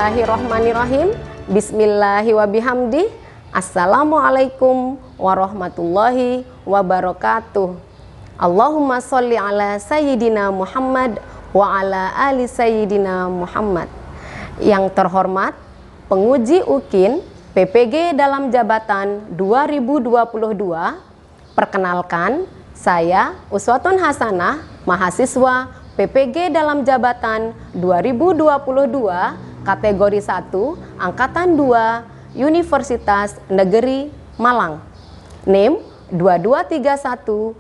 Bismillahirrahmanirrahim. Bismillahi wa bihamdi. Assalamualaikum warahmatullahi wabarakatuh. Allahumma sholli ala sayyidina Muhammad wa ala ali sayyidina Muhammad. Yang terhormat penguji UKIN PPG dalam jabatan 2022, perkenalkan saya Uswatun Hasanah, mahasiswa PPG dalam jabatan 2022 kategori 1 angkatan 2 Universitas Negeri Malang. NIM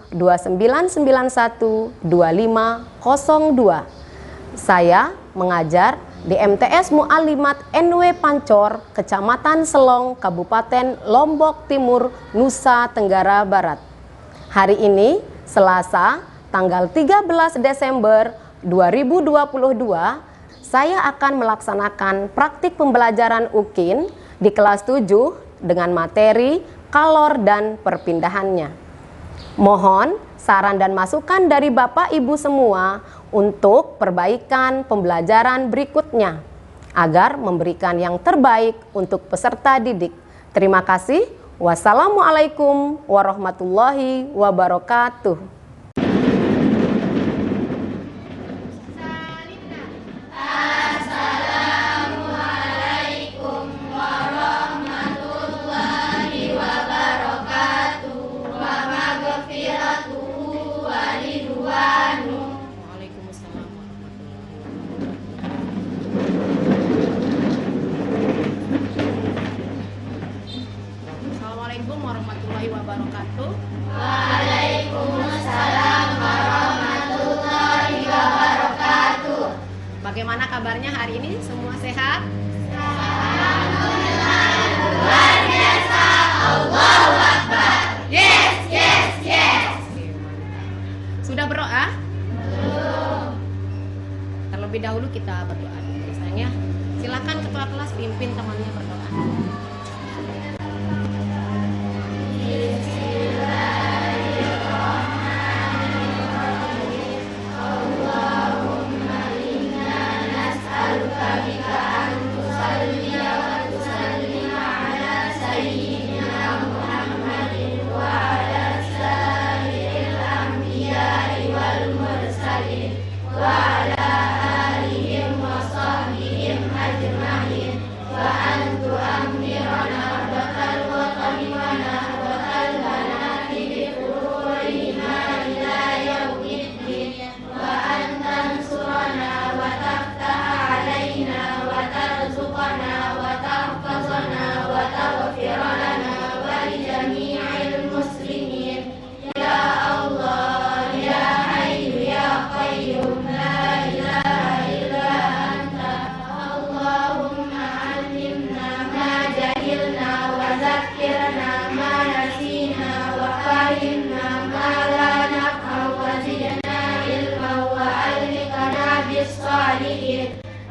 223129912502. Saya mengajar di MTS Mu'allimat NW Pancor, Kecamatan Selong, Kabupaten Lombok Timur, Nusa Tenggara Barat. Hari ini Selasa tanggal 13 Desember 2022, saya akan melaksanakan praktik pembelajaran UKIN di kelas 7 dengan materi kalor dan perpindahannya. Mohon saran dan masukan dari Bapak Ibu semua untuk perbaikan pembelajaran berikutnya agar memberikan yang terbaik untuk peserta didik. Terima kasih. Wassalamualaikum warahmatullahi wabarakatuh. Assalamualaikum warahmatullahi wabarakatuh. Waalaikumsalam warahmatullahi wabarakatuh. Bagaimana kabarnya hari ini? Semua sehat? Alhamdulillah, luar biasa. Allahu Akbar. Yes, yes, yes. Sudah berdoa? Belum. Terlebih dahulu kita berdoa dulu sayang ya. Silakan ketua kelas pimpin temannya berdoa.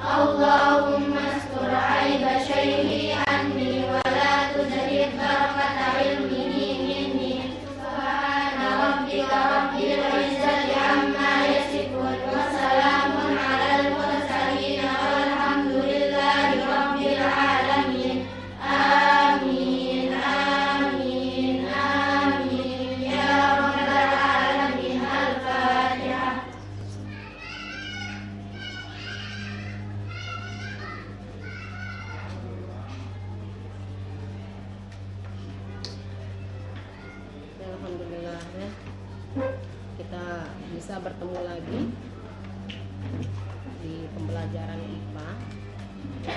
Allahumma astur aiba syaihi anni wa la tuzhid barakata ilmihi minni. Subhana rabbika rabbil izzati amma yasifun wa salamun alal mursalin walhamdulillahi rabbil alamin. Amin, amin, amin ya rabbal alamin. Al-Fatihah. Alhamdulillah ya. Kita bisa bertemu lagi di pembelajaran IPA.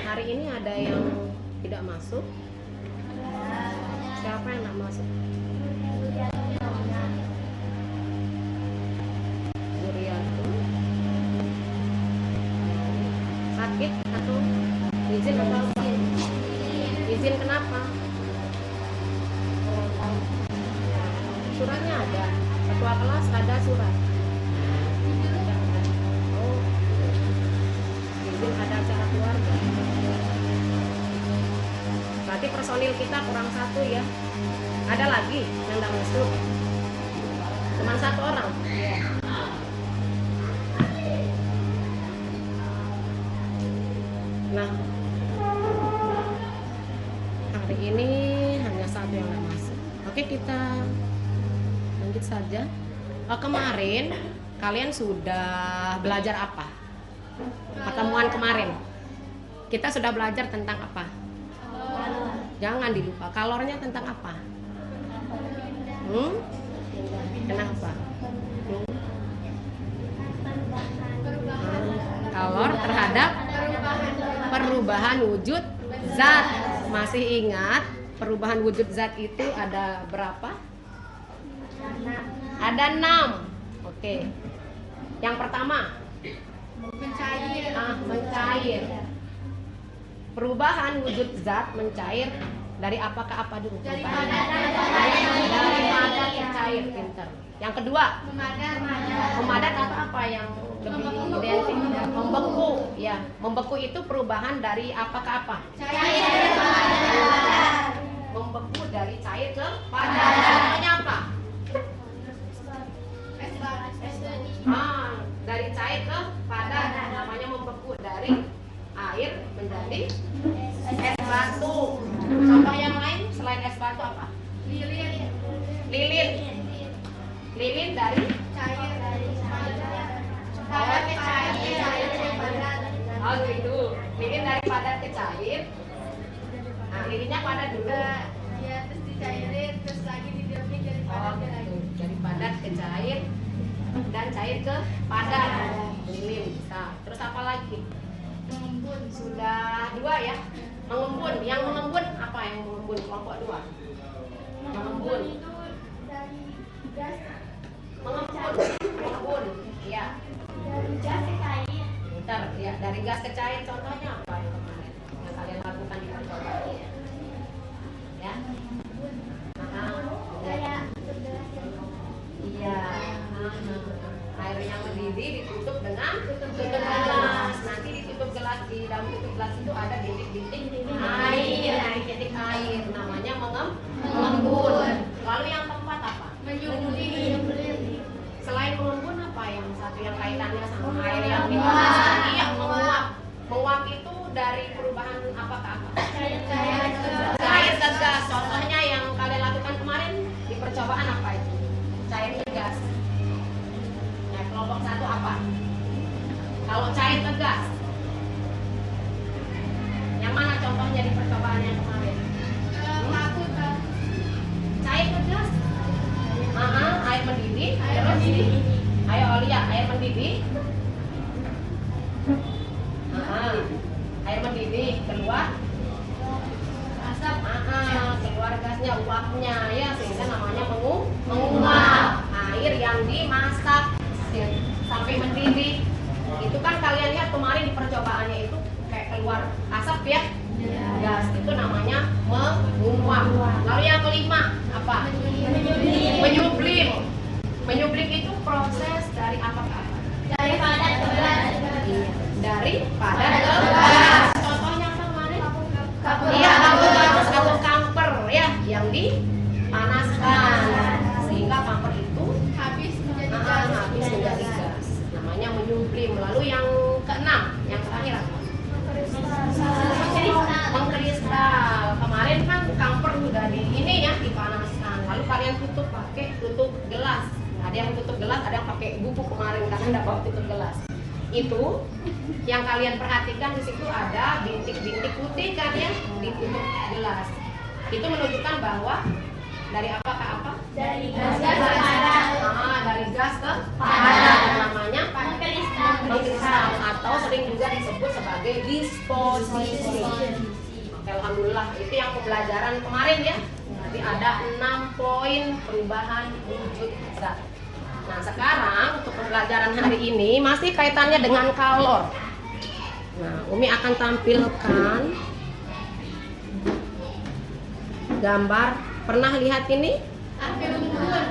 Hari ini ada yang tidak masuk? Siapa yang tidak masuk? Guriantu. Sakit atau izin atau apa? Izin kenapa? Suratnya ada, ketua kelas ada surat. Oh, izin ada acara keluarga. Berarti personil kita kurang satu ya. Ada lagi yang tidak masuk? Cuma satu orang. Nah, hari ini hanya satu yang nggak masuk. Oke, kita lanjut saja. Kemarin kalian sudah belajar apa? Pertemuan kemarin kita sudah belajar tentang apa? Jangan dilupa. Kalornya tentang apa? Kenapa? Kalor terhadap perubahan wujud zat. Masih ingat perubahan wujud zat itu ada berapa? Ada 6. Oke. Yang pertama mencair. Perubahan wujud zat mencair dari apa ke apa dulu? Dari padat ke cair. Pinter. Yang kedua memadat atau apa yang lebih identik? Membeku. Ya, membeku itu perubahan dari apa ke apa? Cair. Membeku dari cair ke padat. Contohnya apa? Dari cair ke padat, namanya membeku. Dari air menjadi es batu. Contoh yang lain selain es batu apa? Lilin dari cair padat ke cair. Oh gitu. Lilin dari padat ke cair. Nah, lilinnya padat dulu. Ya, terus dicairin, terus lagi didiamin dari padat ke lagi. Dari padat ke cair dan cair ke padat. Lilin. Nah, terus apa lagi? Mengembun. Sudah 2 ya. Mengembun. Yang mengembun apa yang mengembun? Kelompok 2. Mengembun. Itu dari gas. Mengembun. Iya. Dari gas ke cair. Bentar, ya. Dari gas ke cair contohnya apa yang kemarin yang kalian lakukan di percobaan? Ya. Kayak gelas yang Iya. Air yang mendidih ditutup dengan tutup gelas. Nanti ditutup gelas, di dalam tutup gelas itu ada bintik-bintik air. Bintik air namanya mengembun. Lalu yang keempat apa? menyembelih. Selain mengembun apa yang satu yang kaitannya sama air yang dipanaskan? Iya, menguap. Menguap itu dari perubahan apa ke apa? Cair ke gas. Contohnya yang kalian lakukan kemarin di percobaan apa itu? Cair ke gas. Nah, kelompok 1 apa? Kalau cair ke gas, yang mana contohnya di percobaan yang kemarin? Cair ke gas. Air mendidih. Terus ayo Olia, air mendidih. Air mendidih keluar asap. Keluar gasnya, uapnya ya, sehingga namanya menguap. Air yang dimasak sampai mendidih. Itu kan kalian lihat kemarin di percobaannya itu kayak keluar asap ya. Gas itu namanya menguap. Lalu yang kelima apa? Menyublim. Menyublim itu proses dari apa ke apa? Dari padat ke gas. Dari padat ke gas. Contohnya apa kemarin? Iya, kabel kamper ya, yang dipanaskan sehingga kamper itu Habis menjadi gas. Namanya menyublim. Lalu yang keenam, yang terakhir apa? Mengkristal. Kemarin kan kamper udah di ini ya, dipanaskan. Lalu kalian tutup pakai tutup gelas. Ada yang tutup gelas, ada yang pakai buku kemarin karena nggak bawa tutup gelas. Itu yang kalian perhatikan di situ ada bintik-bintik putih kan ya di tutup gelas. Itu menunjukkan bahwa dari apa ke apa? Dari gas ke padat. Dari gas ke padat. Namanya Mengkristal. atau sering juga disebut sebagai disposisi. Oke, alhamdulillah itu yang pembelajaran kemarin ya. Jadi ada 6 poin perubahan wujud zat. Nah, sekarang untuk pembelajaran hari ini masih kaitannya dengan kalor. Nah, Umi akan tampilkan gambar. Pernah lihat ini? Api unggun.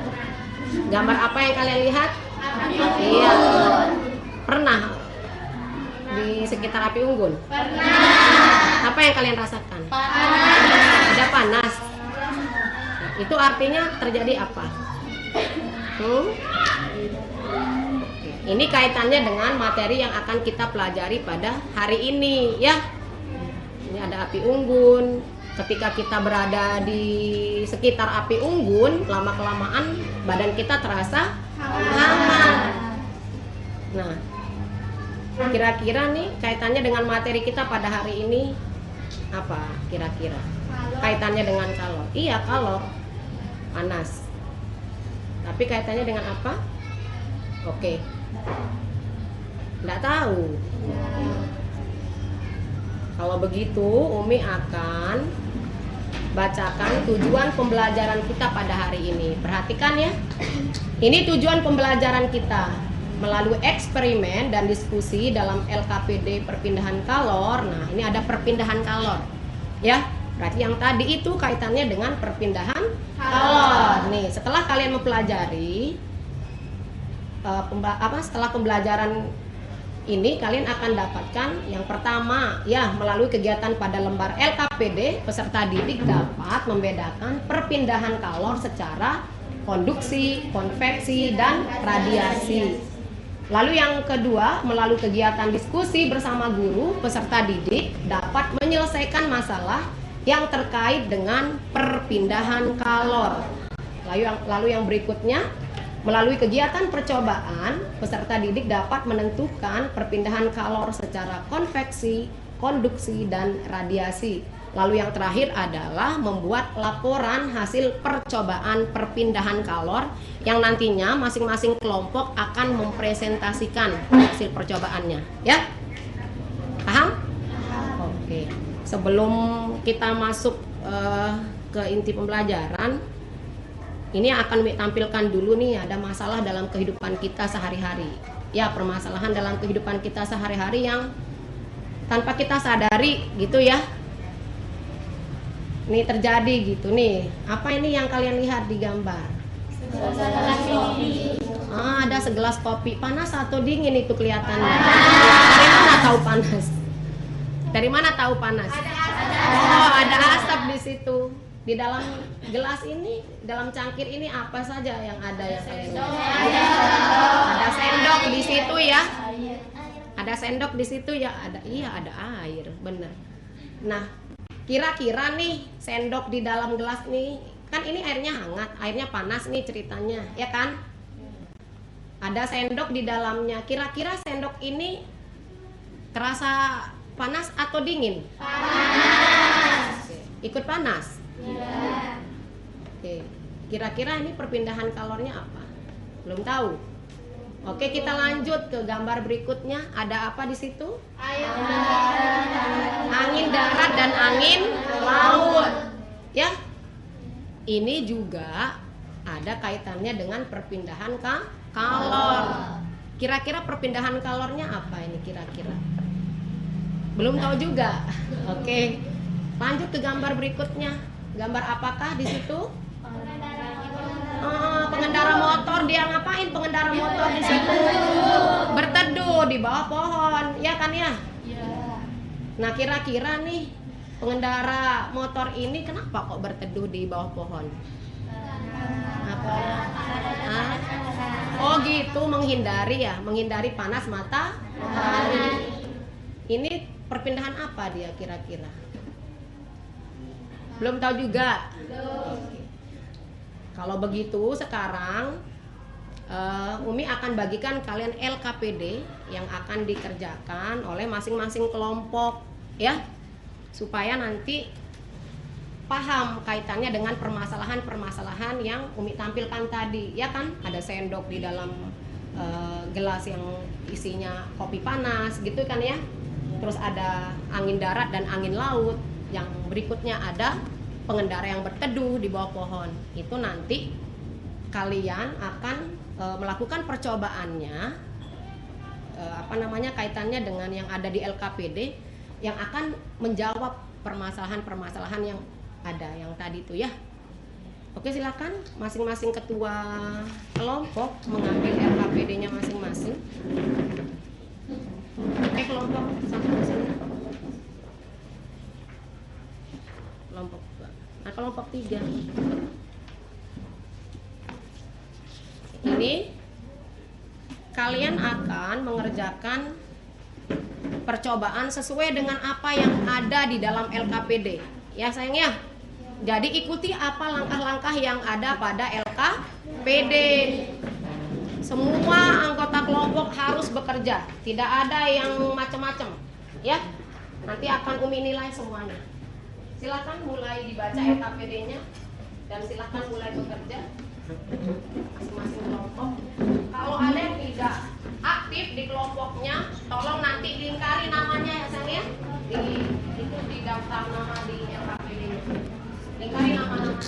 Gambar apa yang kalian lihat? Api Iya. Pernah di sekitar api unggun? Pernah. Apa yang kalian rasakan? Panas. Ada panas. Itu artinya terjadi apa? Ini kaitannya dengan materi yang akan kita pelajari pada hari ini ya. Ini ada api unggun, Ketika kita berada di sekitar api unggun, lama-kelamaan badan kita terasa hangat. Nah, kira-kira nih kaitannya dengan materi kita pada hari ini apa kira-kira? Kaitannya dengan kalor. Iya, kalor. Panas. Tapi kaitannya dengan apa? Oke. Nggak tahu. Kalau begitu, Umi akan bacakan tujuan pembelajaran kita pada hari ini. Perhatikan ya. Ini tujuan pembelajaran kita melalui eksperimen dan diskusi dalam LKPD perpindahan kalor. Nah, ini ada perpindahan kalor. Ya. Berarti yang tadi itu kaitannya dengan perpindahan kalor. Nih, setelah kalian mempelajari setelah pembelajaran ini kalian akan dapatkan yang pertama ya, melalui kegiatan pada lembar LKPD peserta didik dapat membedakan perpindahan kalor secara konduksi, konveksi, dan radiasi. Lalu yang kedua, melalui kegiatan diskusi bersama guru, peserta didik dapat menyelesaikan masalah yang terkait dengan perpindahan kalor. Lalu yang berikutnya, melalui kegiatan percobaan, peserta didik dapat menentukan perpindahan kalor secara konveksi, konduksi, dan radiasi. Lalu yang terakhir adalah membuat laporan hasil percobaan perpindahan kalor yang nantinya masing-masing kelompok akan mempresentasikan hasil percobaannya. Ya? Paham? Oke. Sebelum kita masuk ke inti pembelajaran, ini akan tampilkan dulu nih, ada masalah dalam kehidupan kita sehari-hari. Ya, permasalahan dalam kehidupan kita sehari-hari yang tanpa kita sadari gitu ya. Ini terjadi gitu nih. Apa ini yang kalian lihat di gambar? Ada segelas kopi. Panas atau dingin itu kelihatannya? Dari mana tahu panas? Dari mana tahu panas? Oh, ada asap di situ. Di dalam gelas ini, dalam cangkir ini apa saja yang ada ya kalian? Ada sendok di situ ya. Ada sendok di situ ya, ada air, bener. Nah, kira-kira nih sendok di dalam gelas nih, kan ini airnya hangat, airnya panas nih ceritanya, ya kan? Ada sendok di dalamnya. Kira-kira sendok ini terasa panas atau dingin? Panas. Ikut panas? Iya. Oke. Kira-kira ini perpindahan kalornya apa? Belum tahu. Oke, kita lanjut ke gambar berikutnya. Ada apa di situ? Angin darat dan angin laut. Ya. Ini juga ada kaitannya dengan perpindahan kalor. Kira-kira perpindahan kalornya apa ini kira-kira? Belum tahu juga. Oke. Lanjut ke gambar berikutnya. Gambar apakah di situ? Pengendara motor. Dia ngapain pengendara motor di situ? Berteduh di bawah pohon, ya kan ya? Nah, kira-kira nih pengendara motor ini kenapa kok berteduh di bawah pohon? Apa? Oh gitu, menghindari panas matahari. Ini perpindahan apa dia kira-kira? Belum tahu juga. Kalau begitu sekarang Umi akan bagikan kalian LKPD yang akan dikerjakan oleh masing-masing kelompok ya, supaya nanti paham kaitannya dengan permasalahan-permasalahan yang Umi tampilkan tadi, ya kan? Ada sendok di dalam gelas yang isinya kopi panas gitu kan ya. Terus ada angin darat dan angin laut. Yang berikutnya ada pengendara yang berteduh di bawah pohon. Itu nanti kalian akan melakukan percobaannya, kaitannya dengan yang ada di LKPD yang akan menjawab permasalahan-permasalahan yang ada yang tadi itu ya. Oke, silakan masing-masing ketua kelompok mengambil LKPD-nya masing-masing. Oke, kelompok satu di sini. Kelompok 2. Nah, kelompok 3. Ini kalian akan mengerjakan percobaan sesuai dengan apa yang ada di dalam LKPD. Ya sayang ya. Jadi ikuti apa langkah-langkah yang ada pada LKPD. Semua anggota kelompok harus bekerja, tidak ada yang macam-macam, ya. Nanti akan Umi nilai semuanya. Silakan mulai dibaca LKPD-nya dan silakan mulai bekerja masing-masing kelompok. Kalau ada yang tidak aktif di kelompoknya, tolong nanti dilingkari namanya ya sayang ya. Itu di daftar nama di LKPD-nya. Lingkari nama-nama.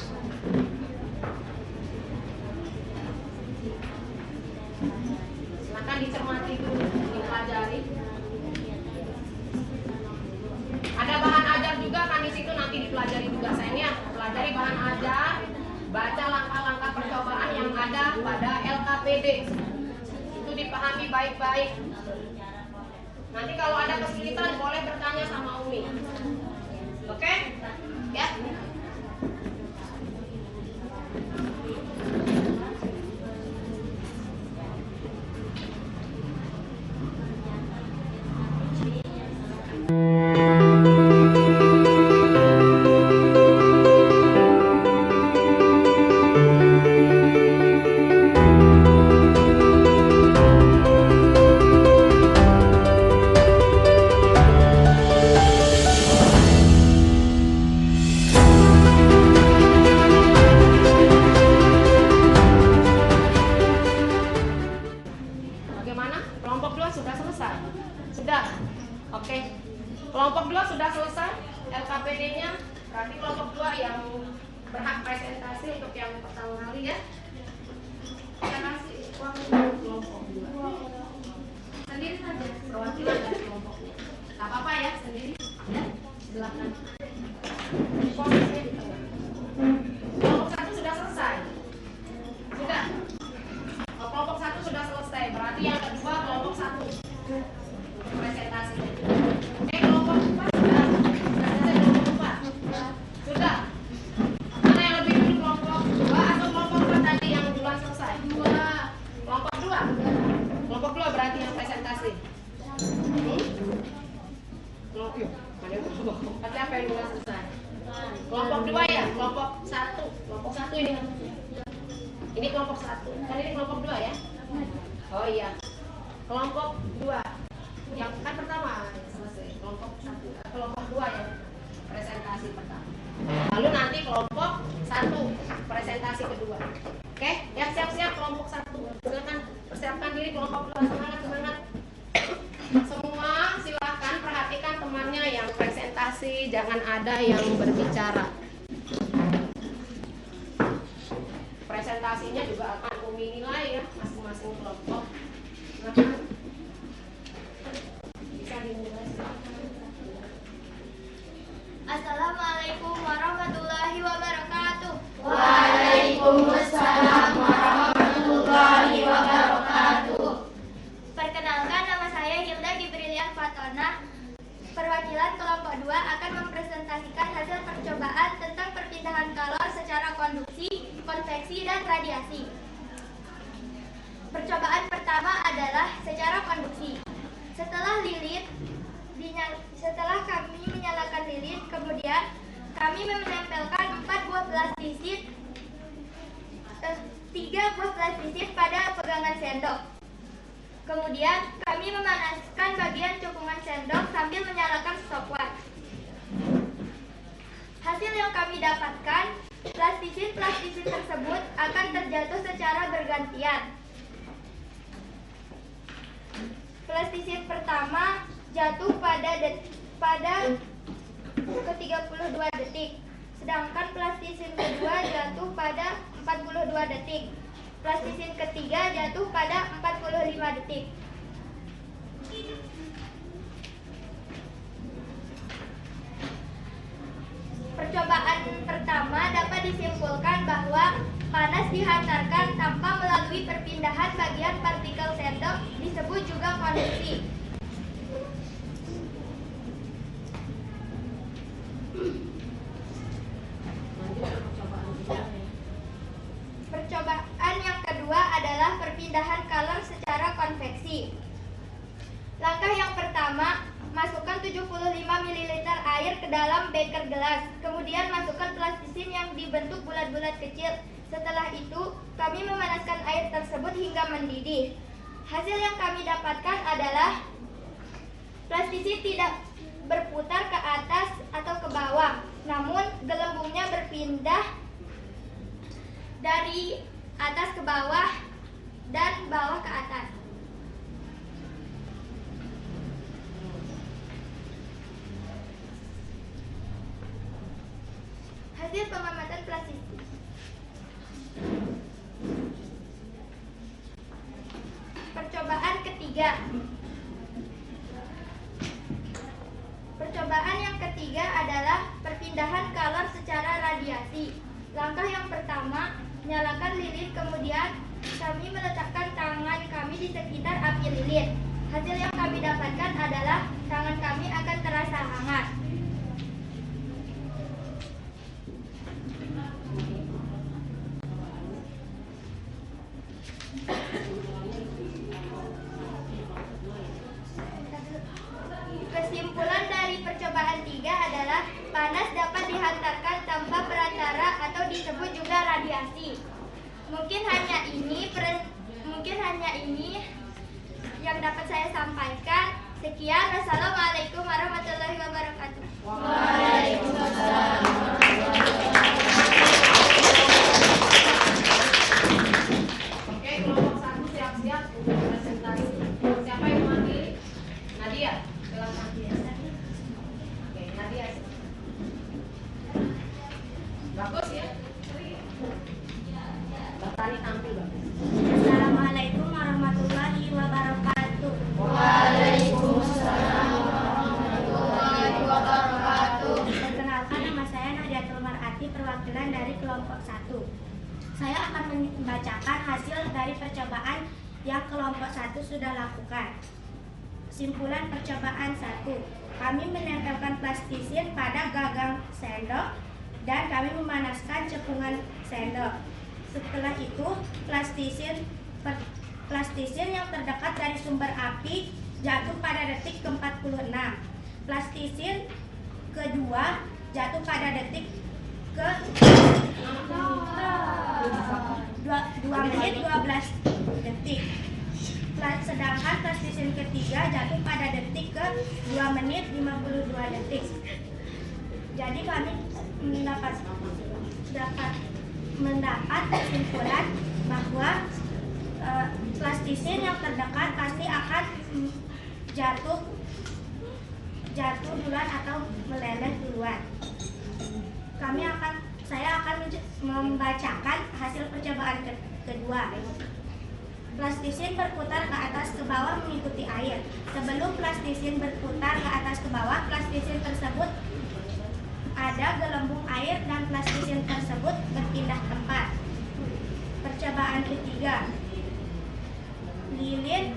Silakan dicermati dulu, dipelajari. Ada bahan ajar juga kan di situ, nanti dipelajari juga sayangnya. Pelajari bahan ajar, baca langkah-langkah percobaan yang ada pada LKPD. Itu dipahami baik-baik. Nanti kalau ada kesulitan boleh bertanya sama Umi. Oke? Ya. Bagaimana? Kelompok 2 sudah selesai? Sudah? Oke. Kelompok 2 sudah selesai LKPD-nya. Berarti kelompok 2 yang berhak presentasi untuk yang pertama kali ya. Kita kasih uang kelompok 2. Sendiri saja, perwakilan dari kelompoknya. Gak apa-apa ya, sendiri. Ya, silakan. Posisinya di tengah. Kelompok 1 sudah selesai. Sudah. Kelompok 1 sudah selesai, berarti yang kedua kelompok 1 presentasi. Kelompok 4 sudah selesai. Kelompok 4 sudah. Mana yang lebih dulu, kelompok 2 atau kelompok 4 tadi yang duluan selesai? Kelompok 2. Kelompok 2 berarti yang presentasi. Kelompok berarti apa yang duluan selesai? Kelompok 2 ya, kelompok 1. Kelompok 1 ini. Ini kelompok 1, kan ini kelompok 2 ya? Oh iya. Kelompok 2 yang kan pertama selesai. Kelompok 1, kelompok 2 yang presentasi pertama. Lalu nanti kelompok 1 presentasi kedua. Oke, ya siap-siap kelompok 1. Silakan persiapkan diri kelompok 2, semangat. Semua silakan perhatikan temannya yang presentasi, jangan ada yang berbicara. Presentasinya juga akan Umi nilai ya, masing-masing kelompok. Silakan. Bisa dimulai. Assalamualaikum warahmatullahi wabarakatuh. Waalaikumsalam warahmatullahi wabarakatuh. Perkenalkan, nama saya Hilda Gibrilian Fatona. Perwakilan kelompok 2 akan mempresentasikan hasil percobaan tentang perpindahan kalor secara konduksi, konveksi, dan radiasi. Percobaan pertama adalah secara konduksi. Setelah kami menyalakan lilin, kemudian kami menempelkan 4 buah plastisit, 3 buah plastisit pada pegangan sendok. Kemudian kami memanaskan bagian cekungan sendok sambil menyalakan stopwatch. Hasil yang kami dapatkan, plastisit tersebut akan terjatuh secara bergantian. Plastisit pertama jatuh pada ke-32 detik, sedangkan plastisit kedua jatuh pada 42 detik. Plastisit ketiga jatuh pada 45 detik. Percobaan pertama dapat disimpulkan bahwa panas dihantarkan tanpa melalui perpindahan bagian partikel sendok, disebut juga konduksi. Percobaan yang kedua adalah perpindahan kalor secara konveksi. Langkah yang pertama, masukkan 75 ml air ke dalam beker gelas. Kemudian masukkan plastisin yang dibentuk bulat-bulat kecil. Setelah itu, kami memanaskan air tersebut hingga mendidih. Hasil yang kami dapatkan adalah plastisin tidak berputar ke atas atau ke bawah, namun gelembungnya berpindah dari atas ke bawah dan bawah ke atas. Hasil pengamatan plastisin. Percobaan ketiga. Percobaan yang ketiga adalah perpindahan kalor secara radiasi. Langkah yang pertama, nyalakan lilin, kemudian kami meletakkan tangan kami di sekitar api lilin. Hasil yang kami dapatkan adalah tangan kami akan terasa hangat. Kesimpulan dari percobaan 3 adalah panas dapat dihantarkan tanpa perantara atau disebut juga radiasi. Mungkin hanya ini yang dapat saya sampaikan. Sekian, wassalamualaikum warahmatullahi wabarakatuh. Waalaikumsalam. Oke, kelompok 1 siap-siap untuk presentasi. Siapa yang mewakili? Nadia, silakan. Oke, Nadia. Bagus ya. Tani tampil bagus. Assalamualaikum warahmatullahi wabarakatuh. Waalaikumsalam warahmatullahi wabarakatuh. Perkenalkan, nama saya Nadiatul Mar'ati, perwakilan dari kelompok 1. Saya akan membacakan hasil dari percobaan yang kelompok 1 sudah lakukan. Simpulan percobaan 1. Kami menempelkan plastisin pada gagang sendok dan kami memanaskan cekungan sendok. Setelah itu, plastisin yang terdekat dari sumber api jatuh pada detik ke-46. Plastisin kedua jatuh pada detik ke 2 menit 12 detik. Sedangkan plastisin ketiga jatuh pada detik ke 2 menit 52 detik. Jadi kami mendapat kesimpulan bahwa plastisin yang terdekat pasti akan jatuh duluan atau meleleh duluan. Saya akan membacakan hasil percobaan kedua. Plastisin berputar ke atas ke bawah mengikuti air. Sebelum plastisin berputar ke atas ke bawah, plastisin tersebut ada gelembung air dan plastisin tersebut berpindah tempat. Percobaan ketiga. Lilin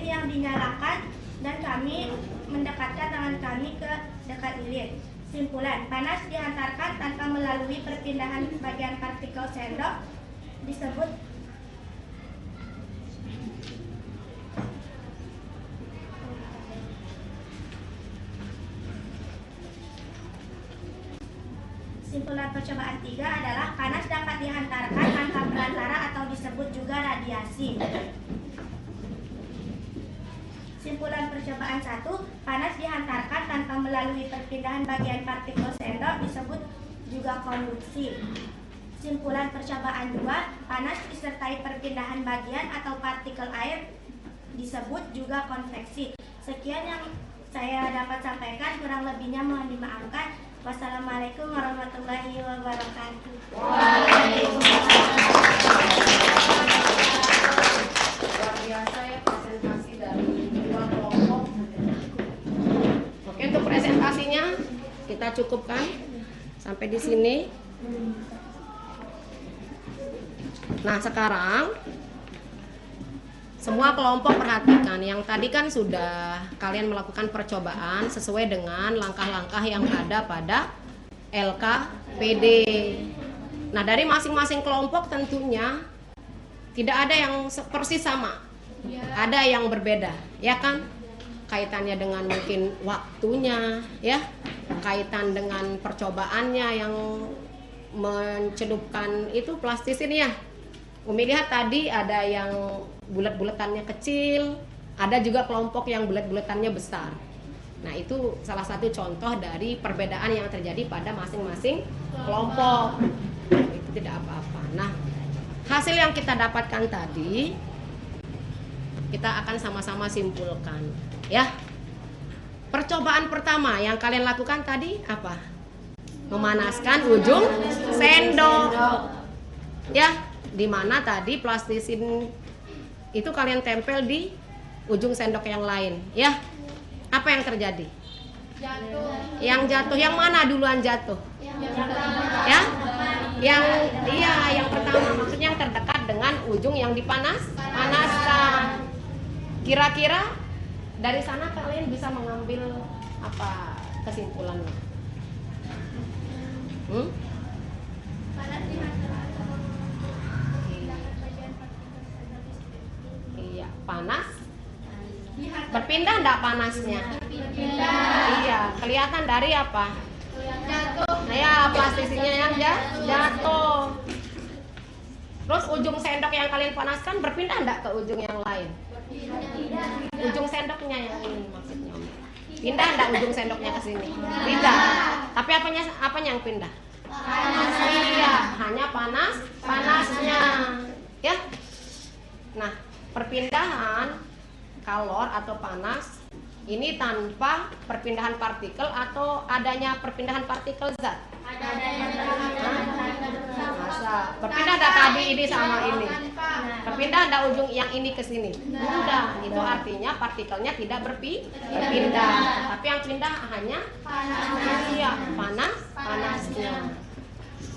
yang dinyalakan dan kami mendekatkan tangan kami ke dekat lilin. Simpulan, panas dihantarkan tanpa melalui perpindahan bagian partikel sendok disebut Simpulan percobaan 3 adalah panas dapat dihantarkan tanpa perantara atau disebut juga radiasi. Simpulan percobaan 1, panas dihantarkan tanpa melalui perpindahan bagian partikel sendok disebut juga konduksi. Simpulan percobaan 2, panas disertai perpindahan bagian atau partikel air disebut juga konveksi. Sekian yang saya dapat sampaikan, kurang lebihnya mohon dimaafkan. Wassalamualaikum warahmatullahi wabarakatuh. Waalaikumsalam. Luar biasa ya presentasi dari dua kelompok. Oke, untuk presentasinya kita cukupkan sampai di sini. Nah, sekarang semua kelompok perhatikan, yang tadi kan sudah kalian melakukan percobaan sesuai dengan langkah-langkah yang ada pada LKPD. Nah, dari masing-masing kelompok tentunya tidak ada yang persis sama, ada yang berbeda, ya kan? kaitannya dengan mungkin waktunya, ya, kaitan dengan percobaannya yang mencelupkan itu plastisin ya. Umi lihat tadi ada yang bulat-bulatannya kecil, ada juga kelompok yang bulat-bulatannya besar. Nah, itu salah satu contoh dari perbedaan yang terjadi pada masing-masing kelompok. Itu tidak apa-apa. Nah, hasil yang kita dapatkan tadi kita akan sama-sama simpulkan, ya. Percobaan pertama yang kalian lakukan tadi apa? Memanaskan ujung sendok. Ya, dimana tadi plastisin itu kalian tempel di ujung sendok yang lain, ya. Apa yang terjadi? Jatuh. Yang jatuh yang mana duluan jatuh? Ya? Yang pertama, maksudnya yang terdekat dengan ujung yang panaskan. Kira-kira dari sana kalian bisa mengambil apa kesimpulannya? Panas di hati. Iya, panas. Berpindah enggak panasnya? Iya, kelihatan dari apa? Jatuh. Nah, ya, plastisinya yang jatuh. Terus ujung sendok yang kalian panaskan berpindah enggak ke ujung yang lain? Ujung sendoknya yang ini maksudnya. Pindah enggak ujung sendoknya ke sini? Tidak. Tapi apanya yang pindah? Iya, hanya panasnya. Ya. Nah, perpindahan kalor atau panas ini tanpa perpindahan partikel atau adanya perpindahan partikel zat? Masa berpindah enggak tadi ini sama ini? Berpindah enggak ujung yang ini ke sini? Udah, itu artinya partikelnya tidak berpindah. Tapi yang pindah hanya panasnya.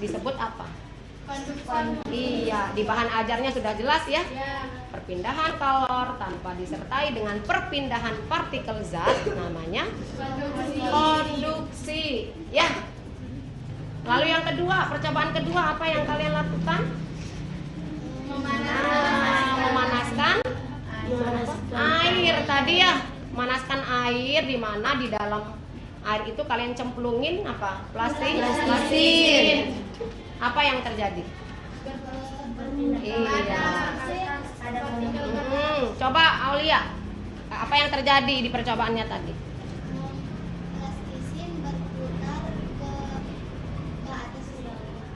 Disebut apa? Iya, di bahan ajarnya sudah jelas ya. Perpindahan kalor tanpa disertai dengan perpindahan partikel zat namanya konduksi. Ya. Lalu yang kedua, percobaan kedua apa yang kalian lakukan? Memanaskan air tadi ya. Memanaskan air di mana di dalam air itu kalian cemplungin apa? Plastisin. Apa yang terjadi? Iya. Coba Aulia, apa yang terjadi di percobaannya tadi? Plastisin berputar ke atas.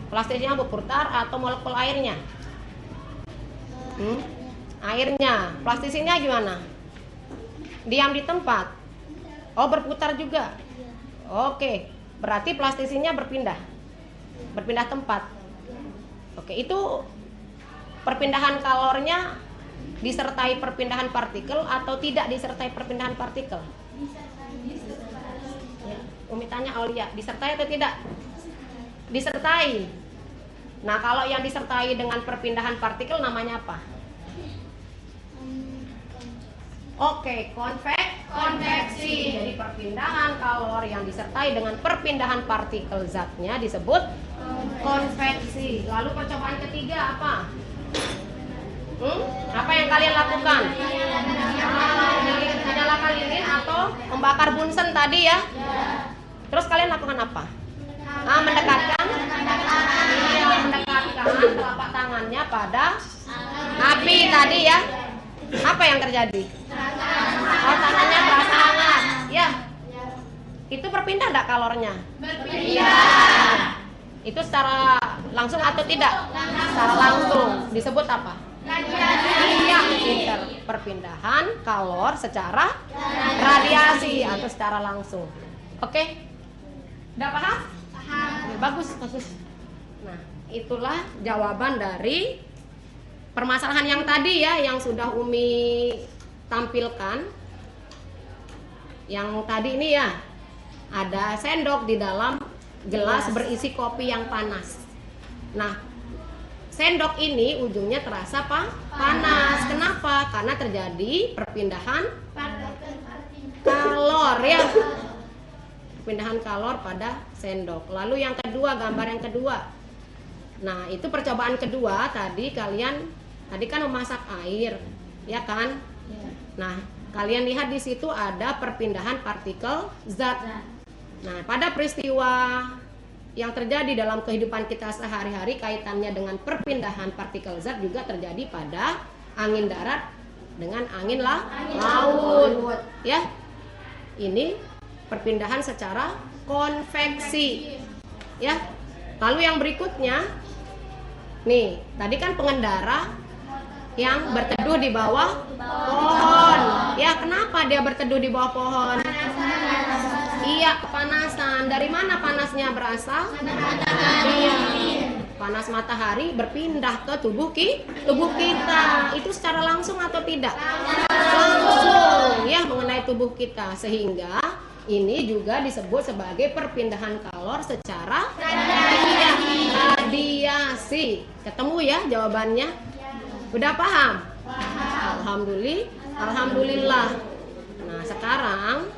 Plastisnya berputar atau molekul airnya? Airnya. Plastisinnya gimana? Diam di tempat? Oh, berputar juga? Oke, berarti plastisinnya berpindah tempat. Oke, itu perpindahan kalornya disertai perpindahan partikel atau tidak disertai perpindahan partikel? Ya, Umi tanya Aulia, disertai atau tidak? Disertai. Nah, kalau yang disertai dengan perpindahan partikel namanya apa? Oke, konveksi. Jadi perpindahan kalor yang disertai dengan perpindahan partikel zatnya disebut konveksi. Lalu percobaan ketiga apa? Apa yang kalian lakukan? Menyalakan lilin atau membakar bunsen tadi ya? Terus kalian lakukan apa? Mendekatkan telapak tangannya pada api tadi ya. Apa yang terjadi? Oh, tangannya terasa hangat. Ya. Itu berpindah enggak kalornya? Berpindah. Itu secara langsung atau tidak? Secara langsung. Disebut apa? Iya, perpindahan kalor secara radiasi atau secara langsung. Oke? Udah paham? Paham. Bagus. Nah, itulah jawaban dari permasalahan yang tadi ya, yang sudah Umi tampilkan. Yang tadi ini ya, ada sendok di dalam gelas berisi kopi yang panas. Nah, sendok ini ujungnya terasa panas. Kenapa? Karena terjadi perpindahan kalor ya. Perpindahan kalor pada sendok. Lalu yang kedua, gambar yang kedua. Nah, itu percobaan kedua tadi kan memasak air, ya kan? Nah, Kalian lihat di situ ada perpindahan partikel zat. Nah, pada peristiwa yang terjadi dalam kehidupan kita sehari-hari kaitannya dengan perpindahan partikel zat juga terjadi pada angin darat dengan angin laut. Ya. Ini perpindahan secara konveksi. Ya. Lalu yang berikutnya nih, tadi kan pengendara yang berteduh di bawah pohon. Ya, kenapa dia berteduh di bawah pohon? Iya, kepanasan. Dari mana panasnya berasal? Iya. Panas matahari berpindah ke tubuh kita. Itu secara langsung atau tidak? Langsung. Ya, mengenai tubuh kita. Sehingga ini juga disebut sebagai perpindahan kalor secara radiasi. Ketemu ya jawabannya? Udah paham? Alhamdulillah. Nah, sekarang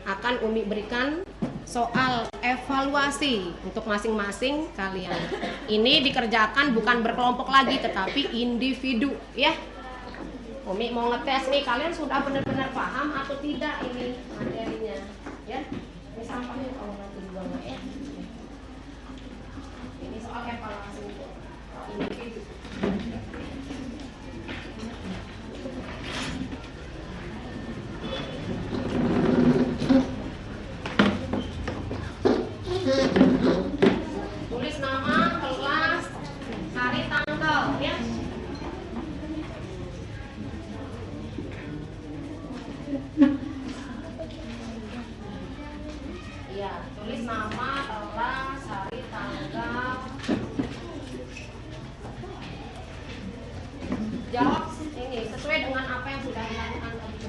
akan Umi berikan soal evaluasi untuk masing-masing kalian. Ini dikerjakan bukan berkelompok lagi tetapi individu ya. Umi mau ngetes nih, kalian sudah benar-benar paham atau tidak ini materinya ya. Ini sampahnya kalau nanti dibuang ya. Ini soal evaluasi untuk individu. Tulis nama, kelas, hari, tanggal ya. Iya, tulis nama, kelas, hari, tanggal. Jawab ini sesuai dengan apa yang sudah dilakukan tadi.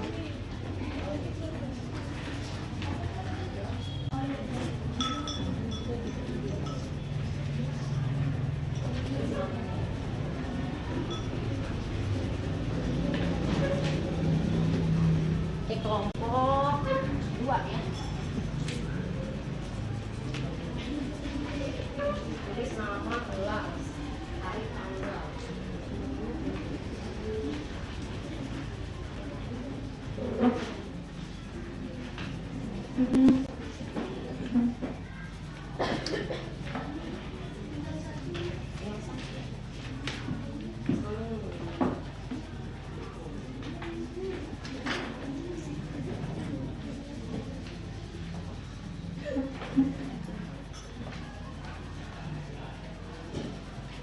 Di kelompok 2 ya. Tulis nama, kelas, hari, tanggal.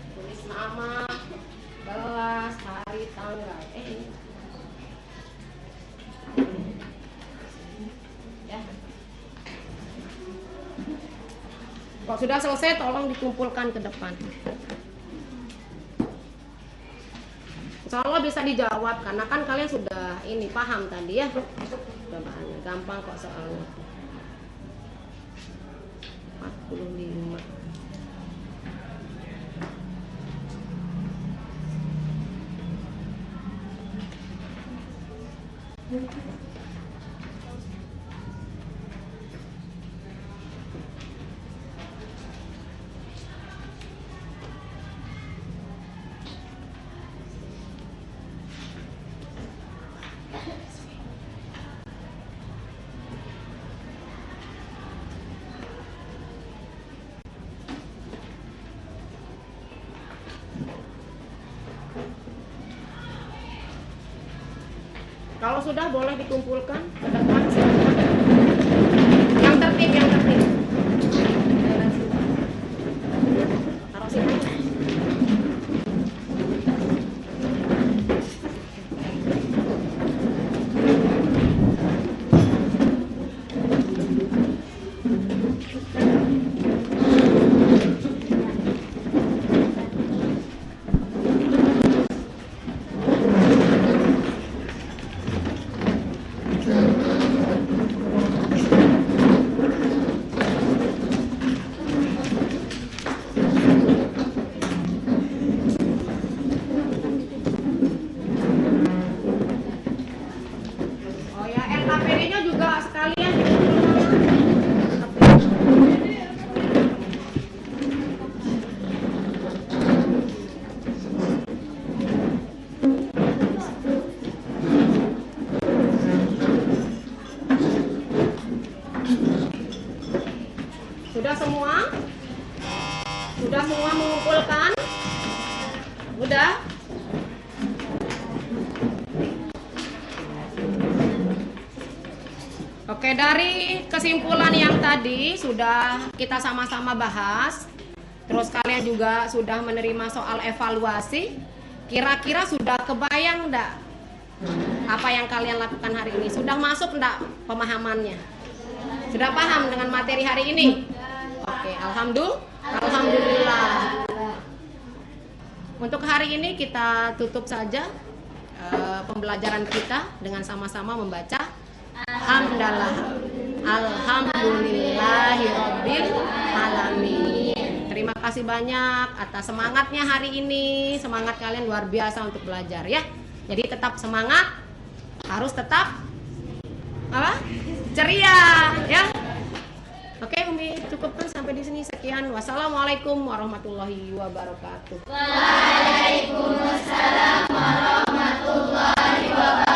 Tulis nama, kelas, hari, tanggal. Ini. Ya. Kalau sudah selesai tolong dikumpulkan ke depan. Insya Allah bisa dijawab karena kan kalian sudah ini paham tadi ya. Cobaannya gampang kok soalnya. 45. Kalau sudah boleh dikumpulkan ke depan silakan. Yang tertib. Taruh sini. Sudah semua? Sudah semua mengumpulkan? Udah? Oke, dari kesimpulan yang tadi sudah kita sama-sama bahas. Terus kalian juga sudah menerima soal evaluasi. Kira-kira sudah kebayang enggak apa yang kalian lakukan hari ini? Sudah masuk enggak pemahamannya? Sudah paham dengan materi hari ini? Oke, alhamdulillah. Untuk hari ini kita tutup saja pembelajaran kita dengan sama-sama membaca Alhamdulillahirabbil alamin. Terima kasih banyak atas semangatnya hari ini. Semangat kalian luar biasa untuk belajar ya. Jadi tetap semangat, harus tetap apa? Ceria ya. Oke, Umi, cukupkan sampai di sini. Sekian. Wassalamualaikum warahmatullahi wabarakatuh. Waalaikumsalam warahmatullahi wabarakatuh.